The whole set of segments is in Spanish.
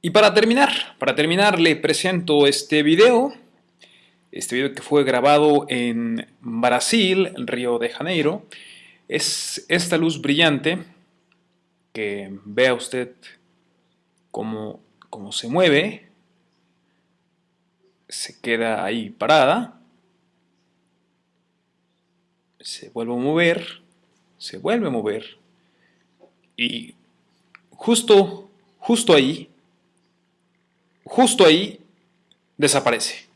Y para terminar le presento este video que fue grabado en Brasil, en Río de Janeiro. Es esta luz brillante que vea usted cómo se mueve, se queda ahí parada, se vuelve a mover, se vuelve a mover y justo ahí desaparece.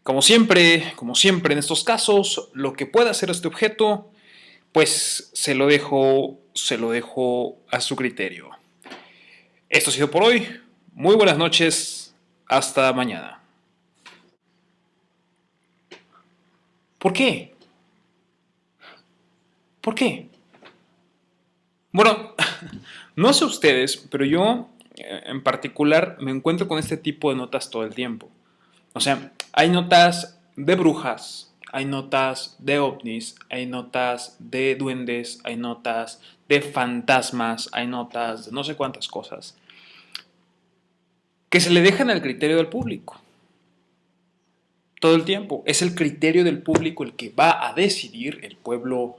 Como siempre en estos casos, lo que pueda hacer este objeto, pues se lo dejo a su criterio. Esto ha sido por hoy. Muy buenas noches. Hasta mañana. ¿Por qué? ¿Por qué? Bueno, no sé ustedes, pero yo en particular me encuentro con este tipo de notas todo el tiempo. O sea, hay notas de brujas, hay notas de ovnis, hay notas de duendes, hay notas de fantasmas, hay notas de no sé cuántas cosas que se le dejan al criterio del público. Todo el tiempo. Es el criterio del público el que va a decidir, el pueblo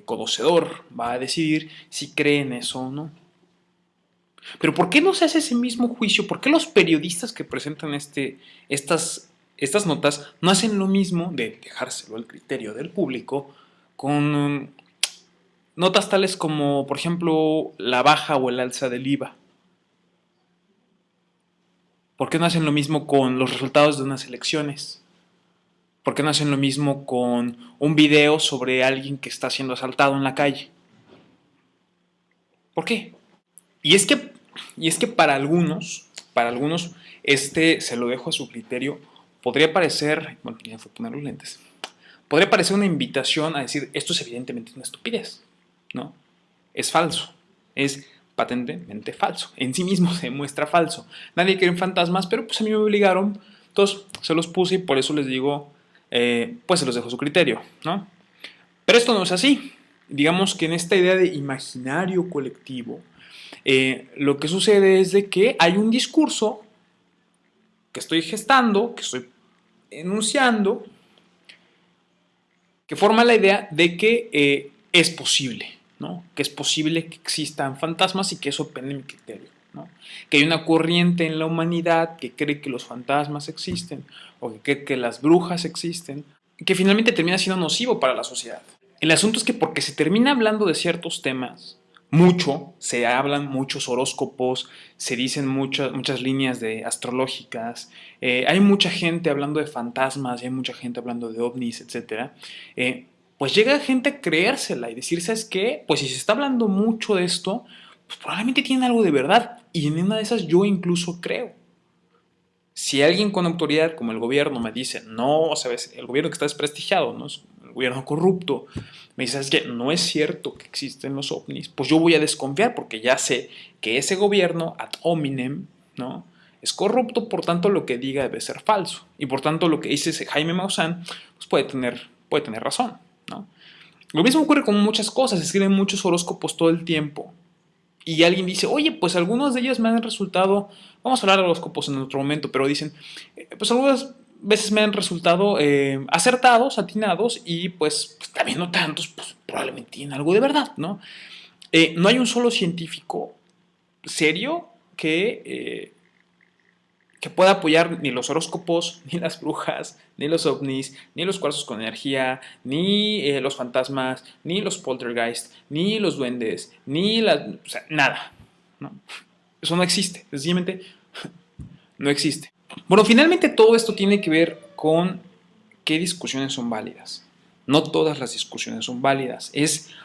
conocedor va a decidir si cree en eso o no. Pero ¿por qué no se hace ese mismo juicio? ¿Por qué los periodistas que presentan estas notas no hacen lo mismo de dejárselo al criterio del público con notas tales como, por ejemplo, la baja o el alza del IVA? ¿Por qué no hacen lo mismo con los resultados de unas elecciones? ¿Por qué no hacen lo mismo con un video sobre alguien que está siendo asaltado en la calle? ¿Por qué? Y es que para algunos, se lo dejo a su criterio, podría parecer, bueno, ya fue poner los lentes, podría parecer una invitación a decir, esto es evidentemente una estupidez, ¿no? Es falso, es patentemente falso, en sí mismo se muestra falso. Nadie cree en fantasmas, pero pues a mí me obligaron, entonces se los puse y por eso les digo, pues se los dejo a su criterio, ¿no? Pero esto no es así. Digamos que en esta idea de imaginario colectivo, lo que sucede es de que hay un discurso que estoy gestando, que estoy enunciando, que forma la idea de que es posible, ¿no? Que es posible que existan fantasmas y que eso depende de mi criterio, ¿no? Que hay una corriente en la humanidad que cree que los fantasmas existen o que cree que las brujas existen, que finalmente termina siendo nocivo para la sociedad. El asunto es que porque se termina hablando de ciertos temas, se hablan muchos horóscopos, se dicen muchas líneas astrológicas, hay mucha gente hablando de fantasmas, hay mucha gente hablando de ovnis, etc. Pues llega gente a creérsela y decir, ¿sabes qué? Pues si se está hablando mucho de esto, pues probablemente tiene algo de verdad. Y en una de esas yo incluso creo. Si alguien con autoridad como el gobierno me dice, no, sabes, el gobierno que está desprestigiado, ¿no? Es el gobierno corrupto, me dice, es que no es cierto que existen los ovnis, pues yo voy a desconfiar porque ya sé que ese gobierno ad hominem, ¿no? Es corrupto, por tanto lo que diga debe ser falso. Y por tanto lo que dice ese Jaime Maussan, pues puede tener razón, ¿no? Lo mismo ocurre con muchas cosas, se escriben muchos horóscopos todo el tiempo. Y alguien dice, oye, pues algunos de ellos me han resultado, vamos a hablar de horóscopos en otro momento, pero dicen, pues algunas veces me han resultado acertados, atinados, y pues también no tantos, pues probablemente tienen algo de verdad, ¿no? No hay un solo científico serio que pueda apoyar ni los horóscopos, ni las brujas, ni los ovnis, ni los cuarzos con energía, ni los fantasmas, ni los poltergeist, ni los duendes, o sea, nada, ¿no? Eso no existe, sencillamente no existe. Bueno, finalmente todo esto tiene que ver con qué discusiones son válidas. No todas las discusiones son válidas.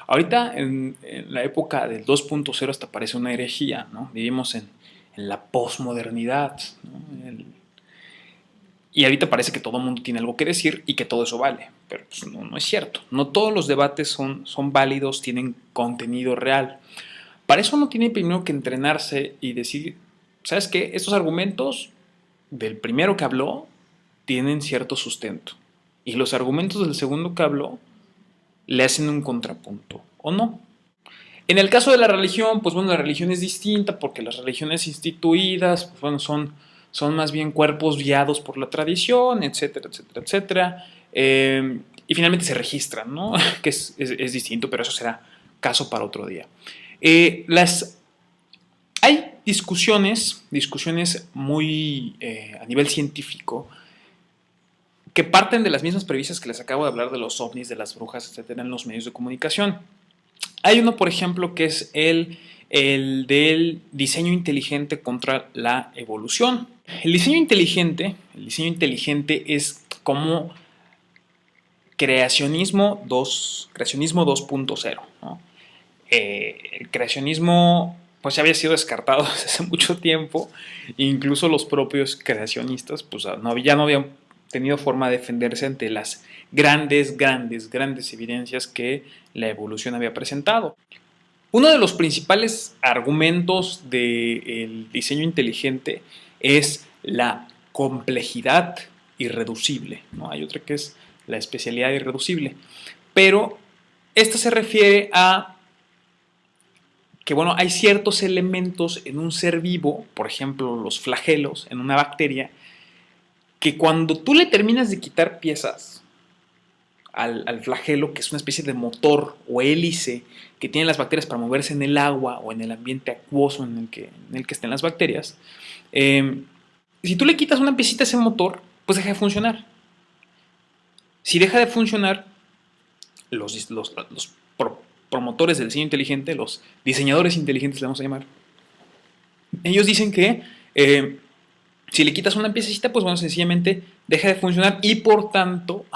Ahorita en la época del 2.0 hasta parece una herejía, ¿no? Vivimos en la posmodernidad, ¿no? Y ahorita parece que todo el mundo tiene algo que decir y que todo eso vale, pero pues no es cierto. No todos los debates son válidos, tienen contenido real. Para eso uno tiene primero que entrenarse y decir, ¿sabes qué? Estos argumentos del primero que habló tienen cierto sustento. Y los argumentos del segundo que habló le hacen un contrapunto, ¿o no? En el caso de la religión, pues bueno, la religión es distinta porque las religiones instituidas, pues bueno, son más bien cuerpos guiados por la tradición, etcétera, etcétera, etcétera. Y finalmente se registran, ¿no? Que es distinto, pero eso será caso para otro día. Hay discusiones muy a nivel científico que parten de las mismas premisas que les acabo de hablar de los ovnis, de las brujas, etcétera, en los medios de comunicación. Hay uno, por ejemplo, que es el del diseño inteligente contra la evolución. El diseño inteligente es como creacionismo 2.0, ¿no? El creacionismo pues ya había sido descartado desde hace mucho tiempo, incluso los propios creacionistas pues ya no habían tenido forma de defenderse ante las grandes evidencias que la evolución había presentado. Uno de los principales argumentos del diseño inteligente es la complejidad irreducible, ¿no? Hay otra que es la especialidad irreducible, pero esta se refiere a que, bueno, hay ciertos elementos en un ser vivo, por ejemplo, los flagelos en una bacteria, que cuando tú le terminas de quitar piezas al flagelo, que es una especie de motor o hélice que tienen las bacterias para moverse en el agua o en el ambiente acuoso en el que estén las bacterias, si tú le quitas una piecita a ese motor, pues deja de funcionar. Si deja de funcionar, los promotores del diseño inteligente, los diseñadores inteligentes le vamos a llamar, ellos dicen que si le quitas una piececita, pues bueno, sencillamente deja de funcionar y por tanto,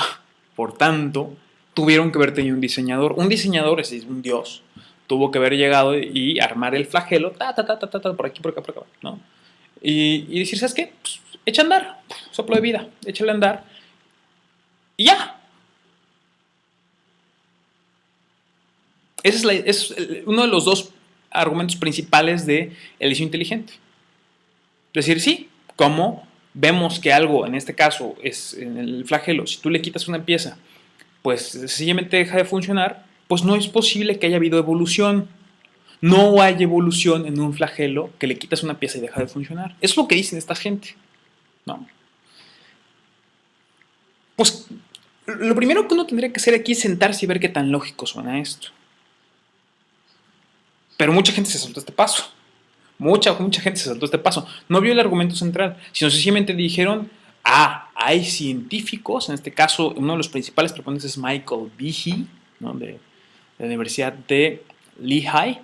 tuvieron que haber tenido un diseñador. Un diseñador, es decir, un dios, tuvo que haber llegado y armar el flagelo, por aquí, por acá, ¿no? Y decir, ¿sabes qué? Pues, echa a andar, soplo de vida, échale a andar y ya. Ese es uno de los dos argumentos principales del diseño inteligente. Es decir, sí, como vemos que algo, en este caso, es en el flagelo, si tú le quitas una pieza, pues sencillamente deja de funcionar, pues no es posible que haya habido evolución. No hay evolución en un flagelo que le quitas una pieza y deja de funcionar. Eso es lo que dicen esta gente, ¿no? Pues lo primero que uno tendría que hacer aquí es sentarse y ver qué tan lógico suena esto. Pero mucha gente se saltó este paso. Mucha gente se saltó este paso. No vio el argumento central, sino sencillamente dijeron, hay científicos, en este caso uno de los principales proponentes es Michael Behe, ¿no? de la Universidad de Lehigh.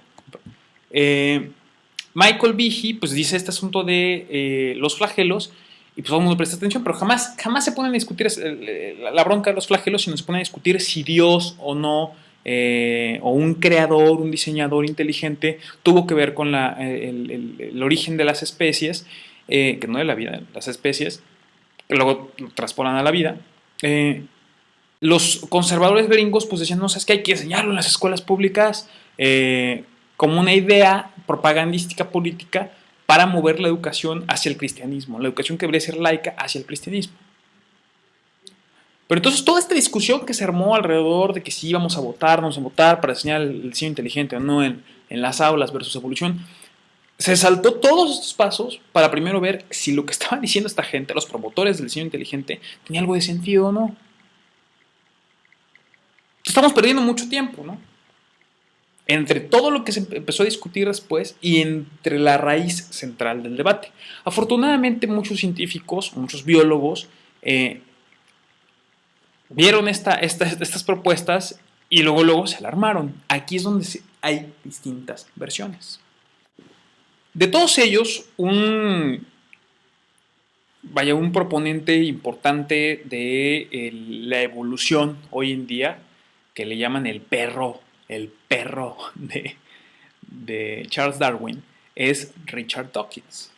Michael Behe pues dice este asunto de los flagelos y pues todo el mundo presta atención, pero jamás se ponen a discutir la bronca de los flagelos, sino se ponen a discutir si Dios o no, o un creador, un diseñador inteligente tuvo que ver con el origen de las especies, que no de la vida, de las especies, que luego lo traspolan a la vida. Los conservadores gringos pues decían, no, sabes que hay que enseñarlo en las escuelas públicas como una idea propagandística política para mover la educación hacia el cristianismo, la educación que debería ser laica hacia el cristianismo. Pero entonces toda esta discusión que se armó alrededor de que si íbamos a votar para enseñar el diseño inteligente o no en las aulas versus evolución, se saltó todos estos pasos para primero ver si lo que estaban diciendo esta gente, los promotores del diseño inteligente, tenía algo de sentido o no. Estamos perdiendo mucho tiempo, ¿no? Entre todo lo que se empezó a discutir después y entre la raíz central del debate. Afortunadamente muchos científicos, muchos biólogos vieron estas propuestas y luego se alarmaron. Aquí es donde hay distintas versiones. De todos ellos, un proponente importante de la evolución hoy en día, que le llaman el perro de Charles Darwin, es Richard Dawkins.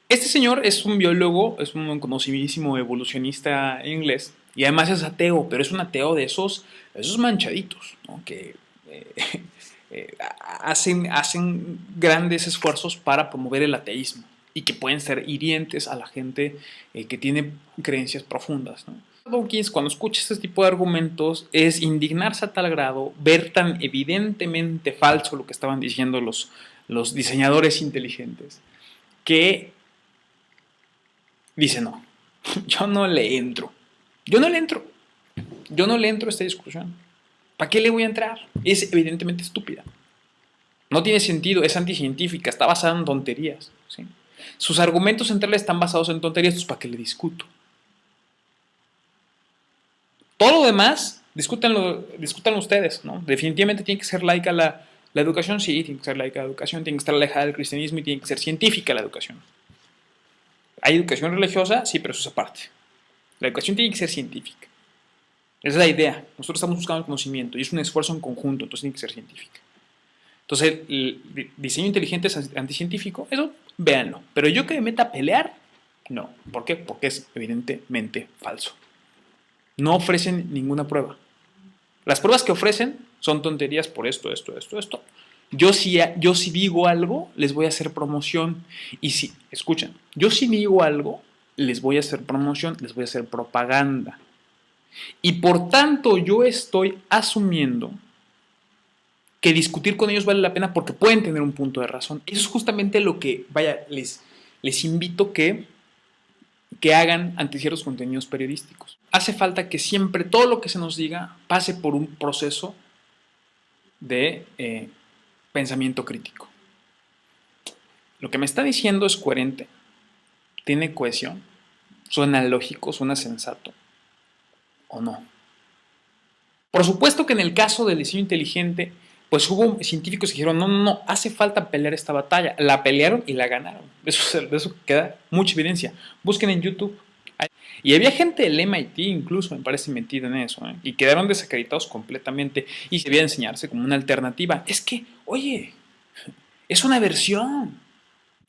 Este señor es un biólogo, es un conocidísimo evolucionista inglés y además es ateo, pero es un ateo de esos manchaditos, ¿no? Que hacen grandes esfuerzos para promover el ateísmo y que pueden ser hirientes a la gente que tiene creencias profundas, ¿no? Dawkins, cuando escucha este tipo de argumentos, es indignarse a tal grado, ver tan evidentemente falso lo que estaban diciendo los diseñadores inteligentes, que dice, no, yo no le entro. Yo no le entro. Yo no le entro a esta discusión. ¿Para qué le voy a entrar? Es evidentemente estúpida. No tiene sentido, es anticientífica, está basada en tonterías. ¿Sí? Sus argumentos centrales están basados en tonterías, pues ¿para qué le discuto? Todo lo demás, discútanlo ustedes, ¿no? Definitivamente tiene que ser laica la educación, sí, tiene que ser laica la educación, tiene que estar alejada del cristianismo y tiene que ser científica la educación. ¿Hay educación religiosa? Sí, pero eso es aparte. La educación tiene que ser científica. Esa es la idea. Nosotros estamos buscando el conocimiento y es un esfuerzo en conjunto, entonces tiene que ser científica. Entonces, el diseño inteligente es anticientífico, eso véanlo. Pero yo que me meta a pelear, no. ¿Por qué? Porque es evidentemente falso. No ofrecen ninguna prueba. Las pruebas que ofrecen son tonterías por esto. Yo si digo algo, les voy a hacer promoción. Y si, escuchen, yo si digo algo, les voy a hacer promoción, les voy a hacer propaganda. Y por tanto yo estoy asumiendo que discutir con ellos vale la pena porque pueden tener un punto de razón. Eso es justamente lo que, vaya, les invito que hagan ante ciertos contenidos periodísticos. Hace falta que siempre todo lo que se nos diga pase por un proceso de pensamiento crítico. Lo que me está diciendo es coherente, tiene cohesión, suena lógico, suena sensato, ¿o no? Por supuesto que en el caso del diseño inteligente, pues hubo científicos que dijeron, no, hace falta pelear esta batalla. La pelearon y la ganaron. De eso queda mucha evidencia. Busquen en YouTube. Y había gente del MIT incluso, me parece, metida en eso, ¿eh? Y quedaron desacreditados completamente y se debía enseñarse como una alternativa. Es que, oye, es una versión.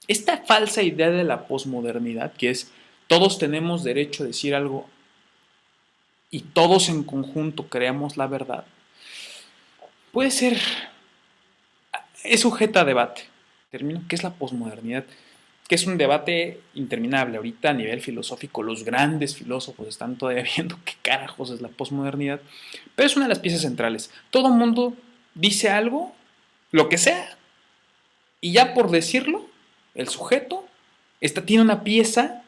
Esta falsa idea de la posmodernidad, que es todos tenemos derecho a decir algo y todos en conjunto creamos la verdad, puede ser, es sujeta a debate. Termino, ¿qué es la posmodernidad? Que es un debate interminable. Ahorita a nivel filosófico, los grandes filósofos están todavía viendo qué carajos es la posmodernidad, pero es una de las piezas centrales. Todo el mundo dice algo, lo que sea, y ya por decirlo, el sujeto tiene una pieza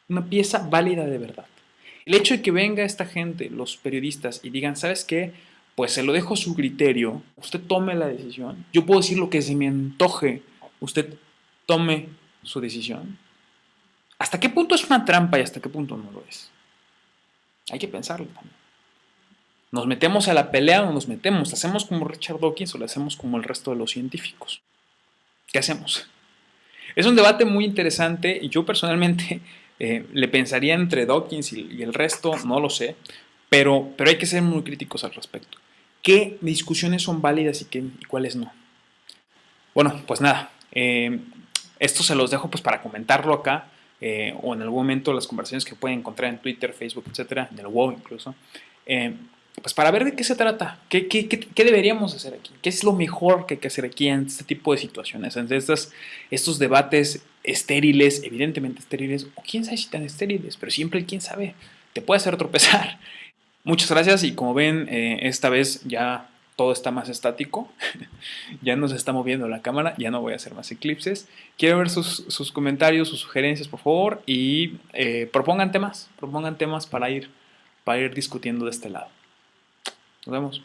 válida de verdad. El hecho de que venga esta gente, los periodistas, y digan, ¿sabes qué? Pues se lo dejo a su criterio, usted tome la decisión. Yo puedo decir lo que se me antoje, usted tome su decisión. ¿Hasta qué punto es una trampa y hasta qué punto no lo es? Hay que pensarlo también. ¿Nos metemos a la pelea o no nos metemos? ¿Hacemos como Richard Dawkins o lo hacemos como el resto de los científicos? ¿Qué hacemos? Es un debate muy interesante y yo personalmente le pensaría entre Dawkins y el resto, no lo sé, pero hay que ser muy críticos al respecto. ¿Qué discusiones son válidas y cuáles no? Bueno, pues nada, esto se los dejo pues para comentarlo acá o en algún momento las conversaciones que pueden encontrar en Twitter, Facebook, etcétera, en el WoW incluso. Pues para ver de qué se trata, qué deberíamos hacer aquí, qué es lo mejor que hay que hacer aquí en este tipo de situaciones, ante estos debates estériles, evidentemente estériles, o quién sabe si tan estériles, pero siempre el quién sabe, te puede hacer tropezar. Muchas gracias y como ven, esta vez ya todo está más estático, ya no se está moviendo la cámara, ya no voy a hacer más eclipses. Quiero ver sus comentarios, sus sugerencias, por favor, y propongan temas para ir discutiendo de este lado. Nos vemos.